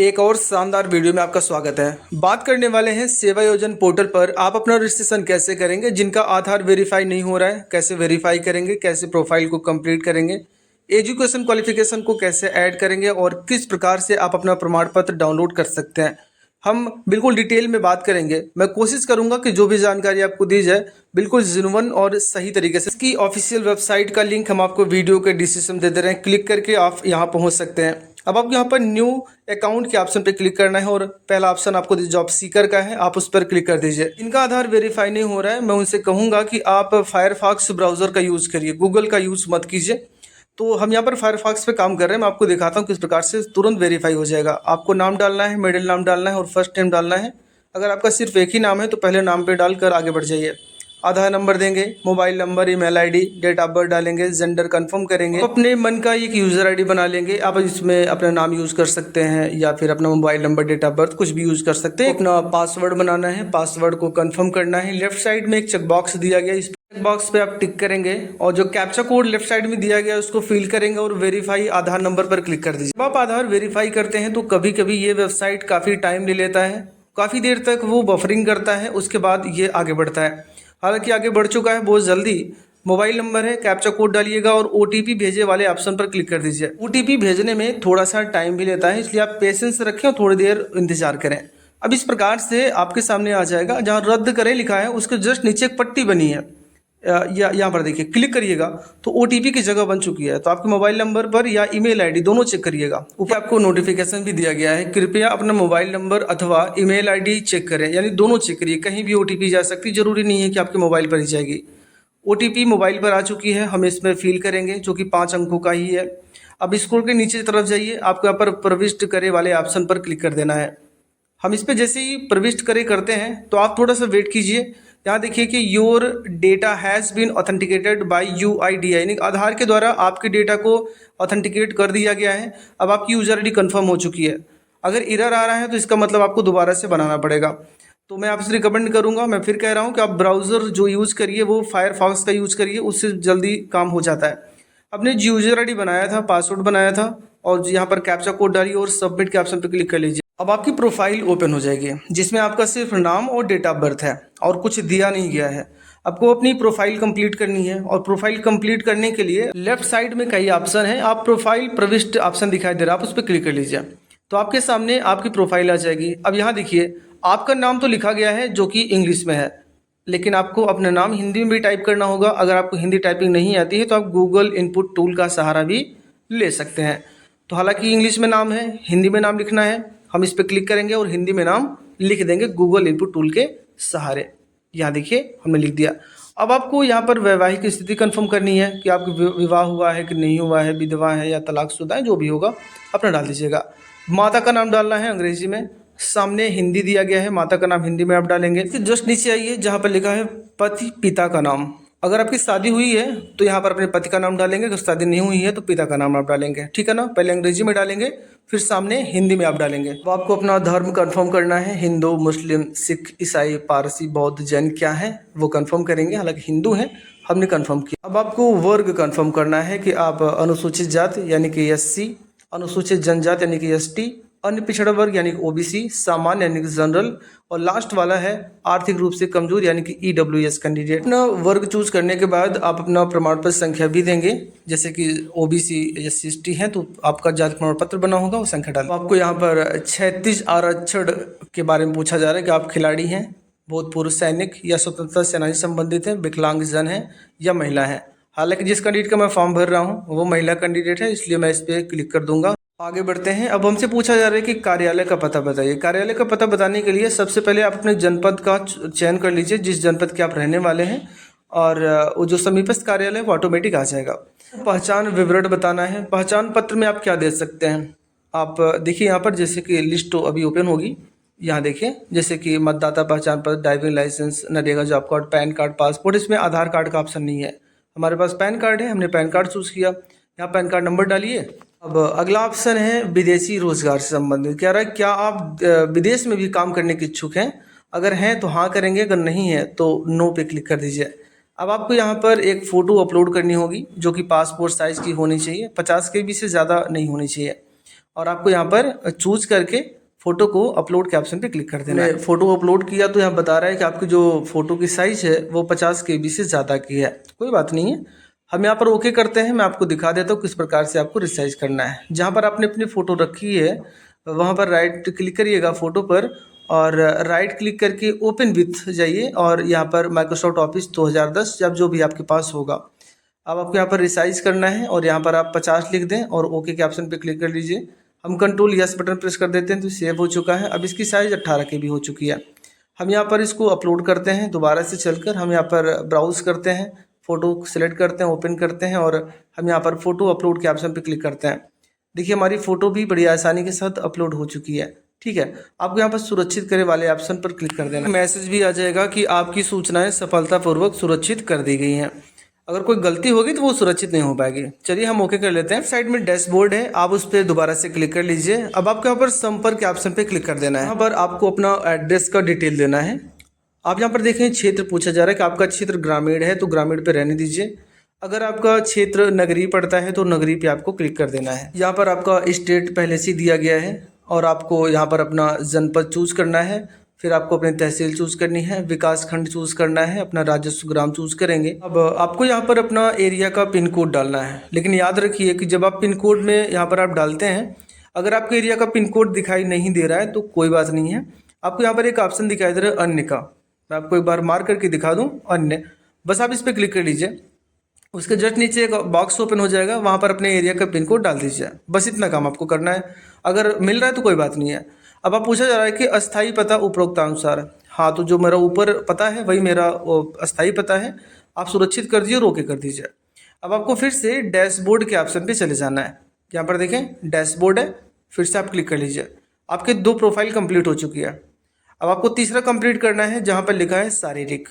एक और शानदार वीडियो में आपका स्वागत है। बात करने वाले हैं सेवा योजन पोर्टल पर आप अपना रजिस्ट्रेशन कैसे करेंगे। जिनका आधार वेरीफाई नहीं हो रहा है कैसे वेरीफाई करेंगे, कैसे प्रोफाइल को कंप्लीट करेंगे, एजुकेशन क्वालिफिकेशन को कैसे ऐड करेंगे और किस प्रकार से आप अपना प्रमाण पत्र डाउनलोड कर सकते हैं। हम बिल्कुल डिटेल में बात करेंगे। मैं कोशिश करूंगा कि जो भी जानकारी आपको दी जाए बिल्कुल जेन्युइन और सही तरीके से। इसकी ऑफिशियल वेबसाइट का लिंक हम आपको वीडियो के डिस्क्रिप्शन में दे दे रहे हैं, क्लिक करके आप यहाँ पहुँच सकते हैं। अब आपको यहाँ पर न्यू अकाउंट के ऑप्शन पे क्लिक करना है और पहला ऑप्शन आपको जॉब सीकर का है, आप उस पर क्लिक कर दीजिए। इनका आधार वेरीफाई नहीं हो रहा है, मैं उनसे कहूँगा कि आप फायरफॉक्स ब्राउज़र का यूज़ करिए, गूगल का यूज़ मत कीजिए। तो हम यहाँ पर फायरफॉक्स पे काम कर रहे हैं, मैं आपको दिखाता हूँ किस प्रकार से तुरंत वेरीफाई हो जाएगा। आपको नाम डालना है, मिडिल नाम डालना है और फर्स्ट नेम डालना है। अगर आपका सिर्फ एक ही नाम है तो पहले नाम पे डालकर आगे बढ़ जाइए। आधार नंबर देंगे, mobile number, email ID, date of birth डालेंगे, जेंडर कंफर्म करेंगे। आप अपने मन का एक यूज़र आईडी बना लेंगे। आप इसमें अपना नाम यूज़ कर सकते हैं या फिर अपना mobile number, date of birth, कुछ भी यूज़ कर सकते हैं। अपना पासवर्ड बनाना है, पासवर्ड को कंफर्म करना है। लेफ्ट साइड में एक चेक बॉक्स दिया गया, इस चेक बॉक्स पे आप टिक करेंगे और जो कैप्चा कोड लेफ्ट साइड में दिया गया है उसको फिल करेंगे और वेरीफाई आधार नंबर पर क्लिक कर दीजिए। जब आप आधार वेरीफाई करते हैं तो कभी कभी ये वेबसाइट काफ़ी टाइम ले लेता है, काफ़ी देर तक वो बफरिंग करता है, उसके बाद ये आगे बढ़ता है। हालांकि आगे बढ़ चुका है बहुत जल्दी। मोबाइल नंबर है, कैप्चा कोड डालिएगा और ओटीपी भेजे वाले ऑप्शन पर क्लिक कर दीजिए। ओटीपी भेजने में थोड़ा सा टाइम भी लेता है, इसलिए आप पेशेंस रखें और थोड़ी देर इंतजार करें। अब इस प्रकार से आपके सामने आ जाएगा, जहाँ रद्द करें लिखा है उसके जस्ट नीचे एक पट्टी बनी है, या यहाँ पर देखिए, क्लिक करिएगा तो ओटीपी की जगह बन चुकी है। तो आपके मोबाइल नंबर पर या ईमेल आईडी दोनों चेक करिएगा। ऊपर आपको नोटिफिकेशन भी दिया गया है, कृपया अपना मोबाइल नंबर अथवा ईमेल आईडी चेक करें, यानी दोनों चेक करिए। कहीं भी ओटीपी जा सकती, जरूरी नहीं है कि आपके मोबाइल पर ही जाएगी। ओटीपी मोबाइल पर आ चुकी है, हम इसमें फिल करेंगे जो कि 5 अंकों का ही है। अब स्क्रॉल के नीचे तरफ जाइए, आपको यहाँ पर प्रविष्ट करे वाले ऑप्शन पर क्लिक कर देना है। हम इस पर जैसे ही प्रविष्ट करे करते हैं तो आप थोड़ा सा वेट कीजिए। यहाँ देखिए कि your data has been authenticated by UIDAI, यानी आधार के द्वारा आपके डेटा को ऑथेंटिकेट कर दिया गया है। अब आपकी यूज़र आईडी कंफर्म हो चुकी है। अगर एरर आ रहा है तो इसका मतलब आपको दोबारा से बनाना पड़ेगा। तो मैं आपसे रिकमेंड करूँगा, मैं फिर कह रहा हूँ कि आप ब्राउज़र जो यूज़ करिए वो फायरफॉक्स का यूज़ करिए, उससे जल्दी काम हो जाता है। अपने जो यूज़र आईडी बनाया था, पासवर्ड बनाया था और यहाँ पर कैप्चा कोड डालिए और सबमिट के ऑप्शन पर क्लिक कर लीजिए। अब आपकी प्रोफाइल ओपन हो जाएगी जिसमें आपका सिर्फ नाम और डेट ऑफ बर्थ है और कुछ दिया नहीं गया है। आपको अपनी प्रोफाइल कंप्लीट करनी है और प्रोफाइल कंप्लीट करने के लिए लेफ्ट साइड में कई ऑप्शन है। आप प्रोफाइल प्रविष्ट ऑप्शन दिखाई दे रहा है, आप उस पर क्लिक कर लीजिए तो आपके सामने आपकी प्रोफाइल आ जाएगी। अब यहाँ देखिए, आपका नाम तो लिखा गया है जो कि इंग्लिश में है, लेकिन आपको अपना नाम हिंदी में भी टाइप करना होगा। अगर आपको हिंदी टाइपिंग नहीं आती है तो आप गूगल इनपुट टूल का सहारा भी ले सकते हैं। तो हालांकि इंग्लिश में नाम है, हिंदी में नाम लिखना है, हम इस पर क्लिक करेंगे और हिंदी में नाम लिख देंगे गूगल इनपुट टूल के सहारे। यहाँ देखिए हमने लिख दिया। अब आपको यहाँ पर वैवाहिक स्थिति कंफर्म करनी है कि आपका विवाह हुआ है कि नहीं हुआ है, विधवा है या तलाकशुदा है, जो भी होगा अपना डाल दीजिएगा। माता का नाम डालना है अंग्रेजी में, सामने हिंदी दिया गया है, माता का नाम हिंदी में आप डालेंगे। फिर जस्ट नीचे आइए जहाँ पर लिखा है पति पिता का नाम। अगर आपकी शादी हुई है तो यहाँ पर अपने पति का नाम डालेंगे, अगर शादी नहीं हुई है तो पिता का नाम आप डालेंगे, ठीक है ना। पहले अंग्रेजी में डालेंगे फिर सामने हिंदी में आप डालेंगे। तो आपको अपना धर्म कंफर्म करना है, हिंदू, मुस्लिम, सिख, ईसाई, पारसी, बौद्ध, जैन क्या है वो कंफर्म करेंगे। हालांकि हिंदू है, हमने कंफर्म किया। अब आपको वर्ग कंफर्म करना है कि आप अनुसूचित जाति यानी कि SC, अनुसूचित जनजाति यानी कि ST, अन्य पिछड़ा वर्ग यानी कि OBC, सामान्य यानी कि जनरल, और लास्ट वाला है आर्थिक रूप से कमजोर यानी कि EWS कैंडिडेट। अपना वर्ग चूज करने के बाद आप अपना प्रमाण पत्र संख्या भी देंगे, जैसे कि OBC SC ST है तो आपका जाति प्रमाण पत्र बना होगा वो संख्या डाल। आपको यहाँ पर 36 आरक्षण के बारे में पूछा जा रहा है कि आप खिलाड़ी हैं, भूतपूर्व सैनिक या स्वतंत्रता सेनानी संबंधित हैं, विकलांग जन है या महिला है। हालांकि जिस कैंडिडेट का मैं फॉर्म भर रहा हूँ वो महिला कैंडिडेट है, इसलिए मैं इस पर क्लिक कर दूंगा। आगे बढ़ते हैं। अब हमसे पूछा जा रहा है कि कार्यालय का पता बताइए। कार्यालय का पता बताने के लिए सबसे पहले आप अपने जनपद का चयन कर लीजिए, जिस जनपद के आप रहने वाले हैं, और वो जो समीपस्थ कार्यालय है वो ऑटोमेटिक आ जाएगा। पहचान विवरण बताना है। पहचान पत्र में आप क्या दे सकते हैं, आप देखिए यहाँ पर, जैसे कि लिस्ट अभी ओपन होगी, यहाँ देखिए जैसे कि मतदाता पहचान पत्र, driving licence, NREGA job card, PAN card, passport. इसमें आधार कार्ड का ऑप्शन नहीं है, हमारे पास पैन कार्ड है, हमने पैन कार्ड चूज़ किया। यहाँ पैन कार्ड नंबर डालिए। अब अगला ऑप्शन है विदेशी रोजगार से संबंधित। कह रहा है क्या आप विदेश में भी काम करने के इच्छुक हैं, अगर हैं तो हाँ करेंगे, अगर नहीं है तो नो पे क्लिक कर दीजिए। अब आपको यहाँ पर एक फ़ोटो अपलोड करनी होगी जो कि पासपोर्ट साइज़ की होनी चाहिए, 50 KB से ज़्यादा नहीं होनी चाहिए। और आपको यहाँ पर चूज करके फ़ोटो को अपलोड के ऑप्शन पे क्लिक कर देना है। फ़ोटो अपलोड किया तो यहाँ बता रहा है कि आपकी जो फ़ोटो की साइज़ है वो 50 KB से ज़्यादा की है। कोई बात नहीं है, हम यहाँ पर ओके करते हैं। मैं आपको दिखा देता हूँ किस प्रकार से आपको रिसाइज करना है। जहाँ पर आपने अपनी फ़ोटो रखी है वहाँ पर राइट क्लिक करिएगा फ़ोटो पर और राइट क्लिक करके ओपन विथ जाइए और यहाँ पर माइक्रोसॉफ्ट ऑफिस 2010 या जो भी आपके पास होगा, अब आपको यहाँ पर रिसाइज करना है और यहाँ पर आप 50 लिख दें और ओके के ऑप्शन पे क्लिक कर लीजिए। हम कंट्रोल यस बटन प्रेस कर देते हैं तो सेव हो चुका है। अब इसकी साइज़ 18 KB हो चुकी है। हम यहाँ पर इसको अपलोड करते हैं। दोबारा से चलकर हम यहाँ पर ब्राउज़ करते हैं, फ़ोटो सेलेक्ट करते हैं, ओपन करते हैं और हम यहाँ पर फ़ोटो अपलोड के ऑप्शन पर क्लिक करते हैं। देखिए हमारी फ़ोटो भी बड़ी आसानी के साथ अपलोड हो चुकी है। ठीक है, आपको यहाँ पर सुरक्षित करे वाले ऑप्शन पर क्लिक कर देना। मैसेज भी आ जाएगा कि आपकी सूचनाएं सफलतापूर्वक सुरक्षित कर दी गई हैं। अगर कोई गलती होगी तो वो सुरक्षित नहीं हो पाएगी। चलिए हम ओके कर लेते हैं। साइड में डैशबोर्ड है, आप उस पर दोबारा से क्लिक कर लीजिए। अब आपको यहाँ पर संपर्क के ऑप्शन पे क्लिक कर देना है। यहाँ पर आपको अपना एड्रेस का डिटेल देना है। आप यहाँ पर देखें क्षेत्र पूछा जा रहा है कि आपका क्षेत्र ग्रामीण है तो ग्रामीण पे रहने दीजिए। अगर आपका क्षेत्र नगरीय पड़ता है तो नगरीय पे आपको क्लिक कर देना है। यहाँ पर आपका स्टेट पहले से दिया गया है और आपको यहाँ पर अपना जनपद चूज़ करना है, फिर आपको अपनी तहसील चूज़ करनी है, विकास खंड चूज़ करना है, अपना राजस्व ग्राम चूज़ करेंगे। अब आपको यहाँ पर अपना एरिया का पिन कोड डालना है, लेकिन याद रखिए कि जब आप पिन कोड में यहाँ पर आप डालते हैं, अगर आपके एरिया का पिन कोड दिखाई नहीं दे रहा है तो कोई बात नहीं है। आपको यहाँ पर एक ऑप्शन दिखाई दे रहा है अन्य का, मैं आपको एक बार मार्क करके दिखा दूँ, अन्य, बस आप इस पर क्लिक कर लीजिए। उसके जस्ट नीचे एक बॉक्स ओपन हो जाएगा, वहाँ पर अपने एरिया का पिन कोड डाल दीजिए। बस इतना काम आपको करना है। अगर मिल रहा है तो कोई बात नहीं है। अब आप पूछा जा रहा है कि अस्थायी पता उपरोक्तानुसार, हाँ तो जो मेरा ऊपर पता है वही मेरा अस्थायी पता है, आप सुरक्षित कर दीजिए और ओके कर दीजिए। अब आपको फिर से डैशबोर्ड के ऑप्शन पे चले जाना है। यहाँ पर देखें डैशबोर्ड है, फिर से आप क्लिक कर लीजिए। आपके 2 प्रोफाइल कंप्लीट हो चुकी है। अब आपको तीसरा कंप्लीट करना है जहाँ पर लिखा है शारीरिक।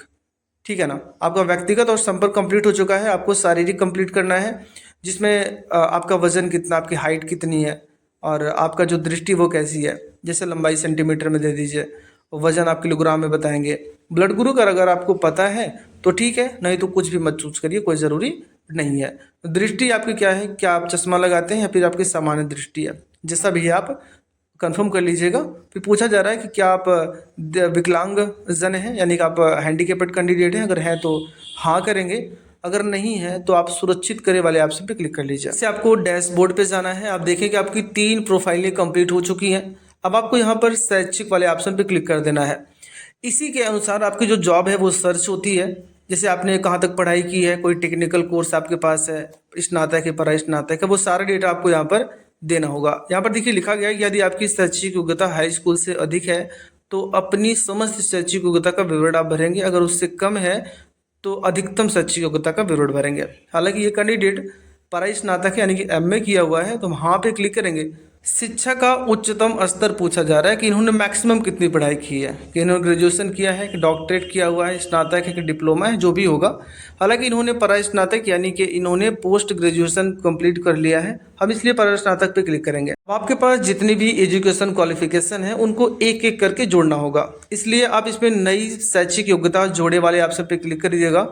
ठीक है ना, आपका व्यक्तिगत और संपर्क कंप्लीट हो चुका है, आपको शारीरिक कंप्लीट करना है जिसमें आपका वजन कितना, आपकी हाइट कितनी है और आपका जो दृष्टि वो कैसी है। जैसे लंबाई सेंटीमीटर में दे दीजिए, वजन आप किलोग्राम में बताएंगे। ब्लड ग्रुप अगर आपको पता है तो ठीक है, नहीं तो कुछ भी मत चूज करिए, कोई ज़रूरी नहीं है। दृष्टि आपकी क्या है, क्या आप चश्मा लगाते हैं या फिर आपकी सामान्य दृष्टि है, जैसा भी है आप कंफर्म कर लीजिएगा। फिर पूछा जा रहा है कि क्या आप विकलांग जन हैं, यानी कि आप हैंडीकेप्ड कैंडिडेट हैं, अगर हैं तो हाँ करेंगे, अगर नहीं है तो आप सुरक्षित करे वाले ऑप्शन पे क्लिक कर लीजिए। इससे आपको डैशबोर्ड पे जाना है। आप देखें कि आपकी 3 प्रोफाइलें कंप्लीट हो चुकी हैं। अब आपको यहाँ पर शैक्षिक वाले ऑप्शन पे क्लिक कर देना है। इसी के अनुसार आपकी जो जॉब है वो सर्च होती है। जैसे आपने कहाँ तक पढ़ाई की है, कोई टेक्निकल कोर्स आपके पास है, स्नातक है, परा स्नातक है, वो सारा डेटा आपको यहाँ पर देना होगा। यहाँ पर देखिए लिखा गया है कि यदि आपकी शैक्षिक योग्यता हाई स्कूल से अधिक है तो अपनी समस्त शैक्षिक योग्यता का विवरण आप भरेंगे, अगर उससे कम है तो अधिकतम शैक्षिक योग्यता का विवरण भरेंगे। हालांकि ये कैंडिडेट परा स्नातक है यानी कि MA किया हुआ है, तो हम हाँ पे क्लिक करेंगे। शिक्षा का उच्चतम स्तर पूछा जा रहा है कि इन्होंने मैक्सिमम कितनी पढ़ाई की है, कि इन्होंने ग्रेजुएशन किया है, कि डॉक्टरेट किया हुआ है, स्नातक है, कि डिप्लोमा है, जो भी होगा। हालांकि इन्होंने परा स्नातक यानी कि इन्होंने पोस्ट ग्रेजुएशन कंप्लीट कर लिया है, हम इसलिए परा स्नातक पे क्लिक करेंगे। अब आपके पास जितनी भी एजुकेशन क्वालिफिकेशन है उनको एक एक करके जोड़ना होगा, इसलिए आप इसमें नई शैक्षिक योग्यता जोड़े वाले ऑप्शन पे क्लिक करिएगा।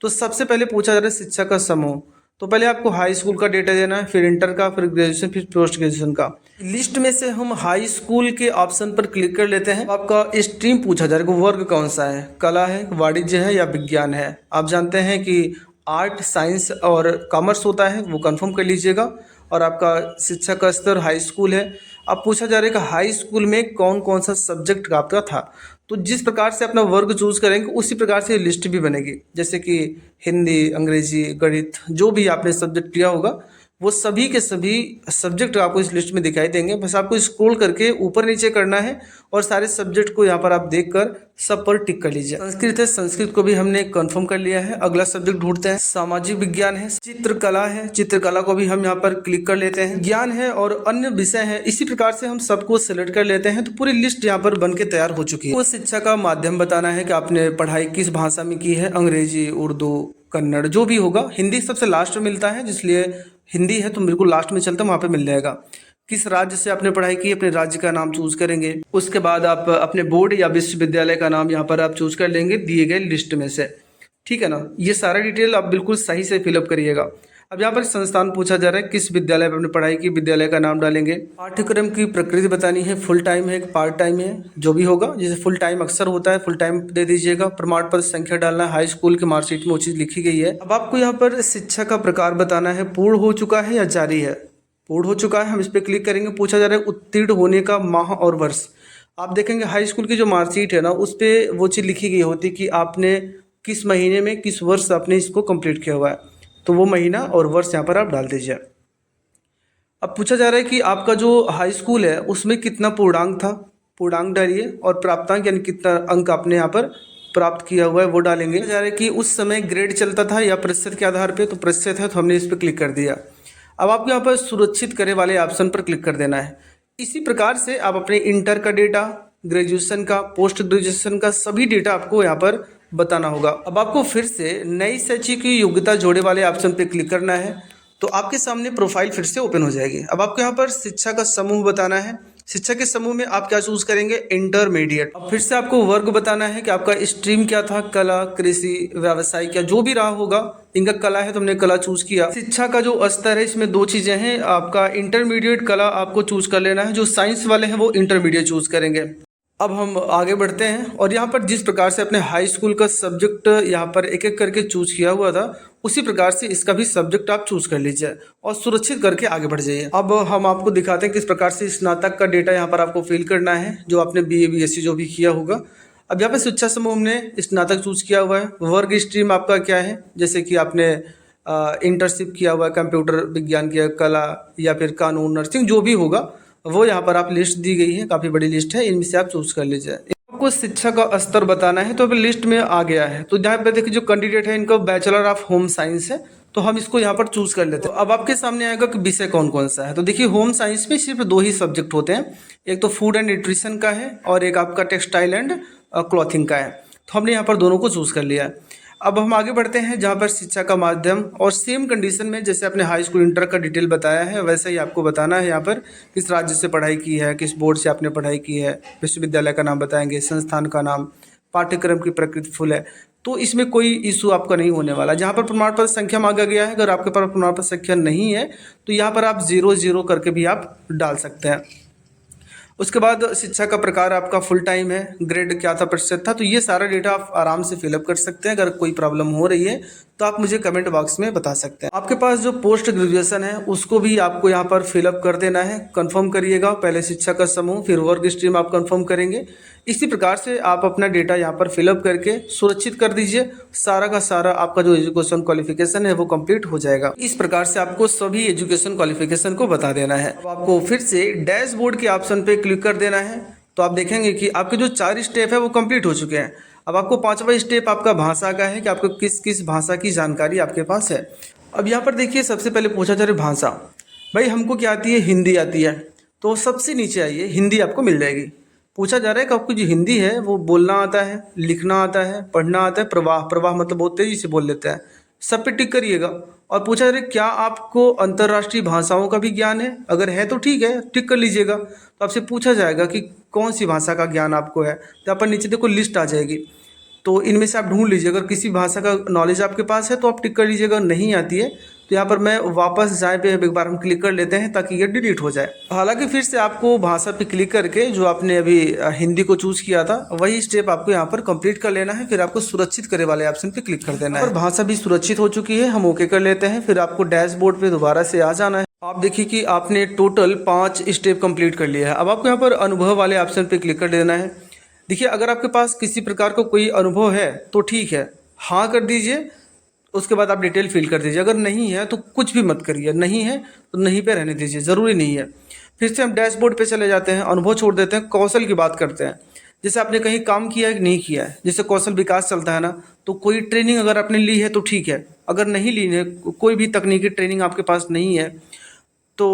तो सबसे पहले पूछा जा रहा है शिक्षा का समूह, तो पहले आपको हाई स्कूल का डेटा देना है, फिर इंटर का, फिर ग्रेजुएशन, फिर पोस्ट ग्रेजुएशन का। लिस्ट में से हम हाई स्कूल के ऑप्शन पर क्लिक कर लेते हैं। आपका स्ट्रीम पूछा जा रहा है, वर्ग कौन सा है, कला है, वाणिज्य है या विज्ञान है। आप जानते हैं कि आर्ट, साइंस और कॉमर्स होता है, वो कंफर्म कर लीजिएगा। और आपका शिक्षा का स्तर हाई स्कूल है। अब पूछा जा रहा है कि हाई स्कूल में कौन कौन सा सब्जेक्ट आपका था, तो जिस प्रकार से अपना वर्ग चूज करेंगे उसी प्रकार से लिस्ट भी बनेगी। जैसे कि हिंदी, अंग्रेजी, गणित, जो भी आपने सब्जेक्ट लिया होगा वो सभी के सभी सब्जेक्ट आपको इस लिस्ट में दिखाई देंगे। बस आपको स्क्रॉल करके ऊपर नीचे करना है और सारे सब्जेक्ट को यहाँ पर आप देखकर सब पर टिक कर लीजिए। संस्कृत है, संस्कृत को भी हमने कंफर्म कर लिया है। अगला सब्जेक्ट ढूंढते हैं, सामाजिक विज्ञान है, चित्रकला है, चित्रकला को भी हम यहाँ पर क्लिक कर लेते हैं। ज्ञान है और अन्य विषय है। इसी प्रकार से हम सबको सिलेक्ट कर लेते हैं, तो पूरी लिस्ट यहाँ पर बन के तैयार हो चुकी है। वो शिक्षा का माध्यम बताना है कि आपने पढ़ाई किस भाषा में की है, अंग्रेजी, उर्दू, कन्नड़, जो भी होगा। हिंदी सबसे लास्ट में मिलता है, जिसलिए हिंदी है तो बिल्कुल लास्ट में चलता है, वहाँ पे मिल जाएगा। किस राज्य से आपने पढ़ाई की, अपने राज्य का नाम चूज करेंगे। उसके बाद आप अपने बोर्ड या विश्वविद्यालय का नाम यहाँ पर आप चूज कर लेंगे दिए गए लिस्ट में से। ठीक है ना, ये सारा डिटेल आप बिल्कुल सही से फिलअप करिएगा। अब यहाँ पर संस्थान पूछा जा रहा है किस विद्यालय में आपने पढ़ाई की, विद्यालय का नाम डालेंगे। पाठ्यक्रम की प्रकृति बतानी है, फुल टाइम है पार्ट टाइम है, जो भी होगा। जैसे फुल टाइम अक्सर होता है, फुल टाइम दे दीजिएगा। प्रमाण पत्र संख्या डालना है, हाई स्कूल के मार्कशीट में वो चीज़ लिखी गई है। अब आपको यहाँ पर शिक्षा का प्रकार बताना है, पूर्ण हो चुका है या जारी है। पूर्ण हो चुका है, हम इस पर क्लिक करेंगे। पूछा जा रहा है उत्तीर्ण होने का माह और वर्ष। आप देखेंगे हाई स्कूल की जो मार्कशीट है ना, उस पर वो चीज़ लिखी गई होती कि आपने किस महीने में किस वर्ष आपने इसको कंप्लीट किया हुआ है, तो वो महीना और वर्ष यहाँ पर आप डाल दीजिए। अब पूछा जा रहा है कि आपका जो हाई स्कूल है उसमें कितना पूर्णांक था, पूर्णांक डालिए। और प्राप्तांक यानी कितना अंक आपने यहाँ पर प्राप्त किया हुआ है वो डालेंगे। जा रहा है कि उस समय ग्रेड चलता था या प्रतिशत के आधार पे, तो प्रतिशत है तो हमने इस पर क्लिक कर दिया। अब आपको यहाँ पर सुरक्षित करे वाले ऑप्शन पर क्लिक कर देना है। इसी प्रकार से आप अपने इंटर का डेटा, ग्रेजुएशन का, पोस्ट ग्रेजुएशन का सभी डेटा आपको यहाँ पर बताना होगा। अब आपको फिर से नई शैक्षिक योग्यता जोड़े वाले ऑप्शन पे क्लिक करना है, तो आपके सामने प्रोफाइल फिर से ओपन हो जाएगी। अब आपको यहाँ पर शिक्षा का समूह बताना है। शिक्षा के समूह में आप क्या चूज करेंगे, इंटरमीडिएट। अब फिर से आपको वर्ग बताना है कि आपका स्ट्रीम क्या था, कला, कृषि, व्यावसायिक या जो भी रहा होगा। इनका कला है तो हमने कला चूज किया। शिक्षा का जो स्तर है इसमें दो चीजें हैं, आपका इंटरमीडिएट कला आपको चूज कर लेना है, जो साइंस वाले हैं वो इंटरमीडिएट चूज करेंगे। अब हम आगे बढ़ते हैं और यहाँ पर जिस प्रकार से अपने हाई स्कूल का सब्जेक्ट यहाँ पर एक एक करके चूज किया हुआ था, उसी प्रकार से इसका भी सब्जेक्ट आप चूज कर लीजिए और सुरक्षित करके आगे बढ़ जाइए। अब हम आपको दिखाते हैं किस प्रकार से स्नातक का डेटा यहाँ पर आपको फिल करना है, जो आपने BA BSc जो भी किया होगा। अब यहाँ पर शिक्षा समूह हमने स्नातक चूज किया हुआ है। वर्ग स्ट्रीम आपका क्या है, जैसे कि आपने इंटर्नशिप किया हुआ है, कंप्यूटर विज्ञान किया, कला या फिर कानून, नर्सिंग, जो भी होगा वो यहाँ पर आप लिस्ट दी गई है, काफ़ी बड़ी लिस्ट है, इनमें से आप चूज कर लीजिए। आपको शिक्षा का स्तर बताना है, तो अभी लिस्ट में आ गया है। तो यहाँ पे देखिए जो कैंडिडेट है इनका बैचलर ऑफ होम साइंस है, तो हम इसको यहाँ पर चूज कर लेते हैं। तो अब आपके सामने आएगा कि विषय कौन कौन सा है। तो देखिए होम साइंस में सिर्फ 2 ही सब्जेक्ट होते हैं, एक तो फूड एंड न्यूट्रिशन का है और एक आपका टेक्सटाइल एंड क्लॉथिंग का है। तो हमने यहाँ पर दोनों को चूज कर लिया है। अब हम आगे बढ़ते हैं जहाँ पर शिक्षा का माध्यम, और सेम कंडीशन में जैसे आपने हाई स्कूल इंटर का डिटेल बताया है वैसे ही आपको बताना है। यहाँ पर किस राज्य से पढ़ाई की है, किस बोर्ड से आपने पढ़ाई की है, विश्वविद्यालय का नाम बताएंगे, संस्थान का नाम, पाठ्यक्रम की प्रकृति फुल है। तो इसमें कोई इशू आपका नहीं होने वाला। जहाँ पर प्रमाण पत्र संख्या मांगा गया है, अगर आपके पास प्रमाण पत्र संख्या नहीं है तो यहाँ पर आप 00 करके भी आप डाल सकते हैं। उसके बाद शिक्षा का प्रकार आपका फुल टाइम है, ग्रेड क्या था, प्रतिशत था। तो ये सारा डेटा आप आराम से फिलअप कर सकते हैं। अगर कोई प्रॉब्लम हो रही है तो आप मुझे कमेंट बॉक्स में बता सकते हैं। आपके पास जो पोस्ट ग्रेजुएशन है उसको भी आपको यहाँ पर फिलअप कर देना है। कंफर्म करिएगा, पहले शिक्षा का समूह फिर वर्ग स्ट्रीम आप कंफर्म करेंगे। इसी प्रकार से आप अपना डेटा यहाँ पर फिलअप करके सुरक्षित कर दीजिए। सारा का सारा आपका जो एजुकेशन क्वालिफिकेशन है वो कंप्लीट हो जाएगा। इस प्रकार से आपको सभी एजुकेशन क्वालिफिकेशन को बता देना है। अब आपको फिर से डैशबोर्ड के ऑप्शन पे क्लिक कर देना है, तो आप देखेंगे कि आपके जो 4 स्टेप है वो कंप्लीट हो चुके हैं। अब आपको 5वां स्टेप आपका भाषा का है कि आपको किस किस भाषा की जानकारी आपके पास है। अब यहाँ पर देखिए सबसे पहले पूछा जा रहा है भाषा। भाई हमको क्या आती है, हिंदी आती है, तो सबसे नीचे आइए, हिंदी आपको मिल जाएगी। पूछा जा रहा है कि आपको जो हिंदी है वो बोलना आता है, लिखना आता है, पढ़ना आता है, प्रवाह मतलब बहुत तेजी से बोल लेता है, सब पे टिक करिएगा। और पूछा जा रहा है क्या आपको अंतर्राष्ट्रीय भाषाओं का भी ज्ञान है, अगर है तो ठीक है टिक कर लीजिएगा। तो आपसे पूछा जाएगा कि कौन सी भाषा का ज्ञान आपको है, तो आप नीचे देखो लिस्ट आ जाएगी, तो इनमें से आप ढूंढ लीजिए। अगर किसी भाषा का नॉलेज आपके पास है तो आप टिक कर लीजिएगा, नहीं आती है तो यहाँ पर मैं वापस जाए पे एक बार हम क्लिक कर लेते हैं ताकि ये डिलीट हो जाए। हालांकि फिर से आपको भाषा पे क्लिक करके जो आपने अभी हिंदी को चूज किया था वही स्टेप आपको यहाँ पर कंप्लीट कर लेना है। फिर आपको सुरक्षित करे वाले ऑप्शन पे क्लिक कर देना है। और भाषा भी सुरक्षित हो चुकी है, हम ओके कर लेते हैं। फिर आपको डैशबोर्ड पे दोबारा से आ जाना है। आप देखिए कि आपने टोटल 5 स्टेप कंप्लीट कर लिया है। अब आपको यहाँ पर अनुभव वाले ऑप्शन पे क्लिक कर देना है। देखिए अगर आपके पास किसी प्रकार का कोई अनुभव है तो ठीक है, हाँ कर दीजिए, उसके बाद आप डिटेल फिल कर दीजिए। अगर नहीं है तो कुछ भी मत करिए, नहीं है तो नहीं पे रहने दीजिए, ज़रूरी नहीं है। फिर से हम डैशबोर्ड पे चले जाते हैं, अनुभव छोड़ देते हैं, कौशल की बात करते हैं। जैसे आपने कहीं काम किया है कि नहीं किया है, जैसे कौशल विकास चलता है ना, तो कोई ट्रेनिंग अगर आपने ली है तो ठीक है, अगर नहीं ली है, कोई भी तकनीकी ट्रेनिंग आपके पास नहीं है तो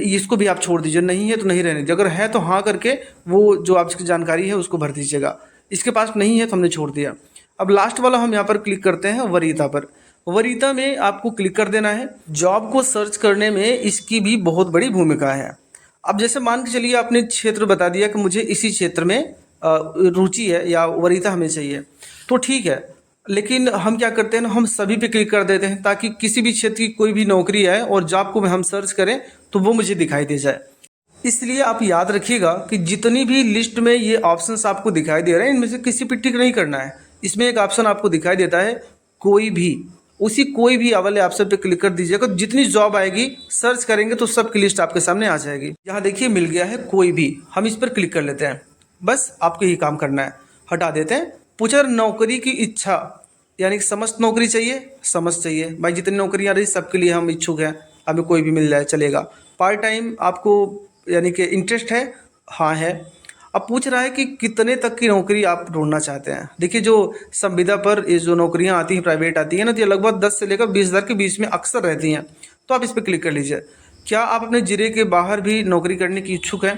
इसको भी आप छोड़ दीजिए, नहीं है तो नहीं रहने दीजिए। अगर है तो हाँ करके वो जो आपकी जानकारी है उसको भर दीजिएगा। इसके पास नहीं है तो हमने छोड़ दिया। अब लास्ट वाला हम यहाँ पर क्लिक करते हैं वरीयता पर। वरीयता में आपको क्लिक कर देना है। जॉब को सर्च करने में इसकी भी बहुत बड़ी भूमिका है। अब जैसे मान के चलिए आपने क्षेत्र बता दिया कि मुझे इसी क्षेत्र में रुचि है या वरीयता हमें चाहिए, तो ठीक है, लेकिन हम क्या करते हैं ना, हम सभी पे क्लिक कर देते हैं ताकि किसी भी क्षेत्र की कोई भी नौकरी आए और जॉब को हम सर्च करें तो वो मुझे दिखाई दे जाए। इसलिए आप याद रखिएगा कि जितनी भी लिस्ट में ये ऑप्शंस आपको दिखाई दे रहे हैं, इनमें से किसी पे टिक नहीं करना है। इसमें एक ऑप्शन आपको दिखाई देता है कोई भी, उसी कोई भी वाले ऑप्शन पे क्लिक कर दीजिएगा। जितनी जॉब आएगी सर्च करेंगे तो सबकी लिस्ट आपके सामने आ जाएगी। यहाँ देखिए मिल गया है कोई भी, हम इस पर क्लिक कर लेते हैं। बस आपको यही काम करना है, हटा देते हैं। पूछा नौकरी की इच्छा, यानी कि समस्त नौकरी चाहिए, समस्त चाहिए भाई, जितनी नौकरियाँ रही सबके लिए हम इच्छुक हैं, हमें कोई भी मिल जाए चलेगा। पार्ट टाइम आपको यानी कि इंटरेस्ट है, हाँ है। अब पूछ रहा है कि कितने तक की नौकरी आप ढूंढना चाहते हैं। देखिए जो संविदा पर ये जो नौकरियां आती हैं प्राइवेट आती हैं ना, तो ये लगभग 10 से लेकर 20,000 के बीच में अक्सर रहती हैं। तो आप इस पर क्लिक कर लीजिए। क्या आप अपने ज़िले के बाहर भी नौकरी करने की इच्छुक हैं?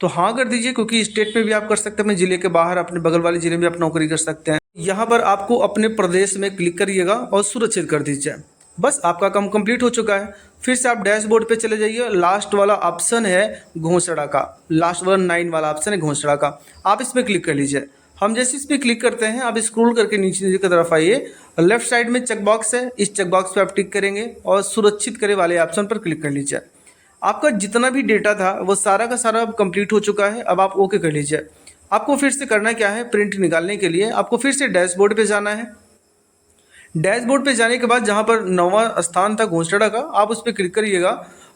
तो हाँ कर दीजिए, क्योंकि स्टेट में भी आप कर सकते हैं, अपने ज़िले के बाहर अपने बगल वाले ज़िले में आप नौकरी कर सकते हैं। यहाँ पर आपको अपने प्रदेश में क्लिक करिएगा और सुरक्षित कर दीजिए। बस आपका काम कंप्लीट हो चुका है। फिर से आप डैशबोर्ड पे चले जाइए। लास्ट वाला ऑप्शन है घोषणा का, लास्ट वाला 9 वाला ऑप्शन है घोषणा का, आप इस पर क्लिक कर लीजिए। हम जैसे इस पर क्लिक करते हैं, आप स्क्रॉल करके नीचे की तरफ आइए। लेफ्ट साइड में चेक बॉक्स है, इस चेक बॉक्स पे आप टिक करेंगे और सुरक्षित करे वाले ऑप्शन पर क्लिक कर लीजिए। आपका जितना भी डेटा था वो सारा का सारा अब कंप्लीट हो चुका है। अब आप ओके कर लीजिए। आपको फिर से करना क्या है, प्रिंट निकालने के लिए आपको फिर से डैशबोर्ड पे जाना है। डैशबोर्ड पे जाने के बाद जहाँ पर 9वां स्थान था घोषणा का, आप उस पर क्लिक करिएगा।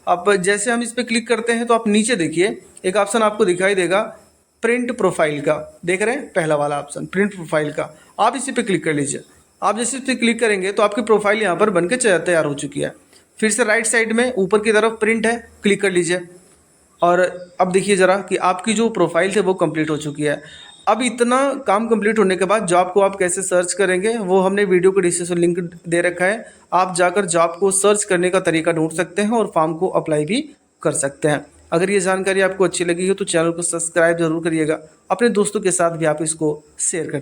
अब जैसे हम इस पर क्लिक करते हैं तो आप नीचे देखिए एक ऑप्शन आपको दिखाई देगा प्रिंट प्रोफाइल का, देख रहे हैं पहला वाला ऑप्शन प्रिंट प्रोफाइल का, आप इसी पे क्लिक कर लीजिए। आप जैसे इस पर क्लिक करेंगे तो आपकी प्रोफाइल यहाँ पर बन के तैयार हो चुकी है। फिर से राइट साइड में ऊपर की तरफ प्रिंट है, क्लिक कर लीजिए। और अब देखिए ज़रा कि आपकी जो प्रोफाइल थी वो कंप्लीट हो चुकी है। अब इतना काम कंप्लीट होने के बाद जॉब को आप कैसे सर्च करेंगे वो हमने वीडियो को डिस्क्रिप्शन लिंक दे रखा है। आप जाकर जॉब को सर्च करने का तरीका ढूंढ सकते हैं और फॉर्म को अप्लाई भी कर सकते हैं। अगर ये जानकारी आपको अच्छी लगी हो तो चैनल को सब्सक्राइब जरूर करिएगा। अपने दोस्तों के साथ भी आप इसको शेयर करें।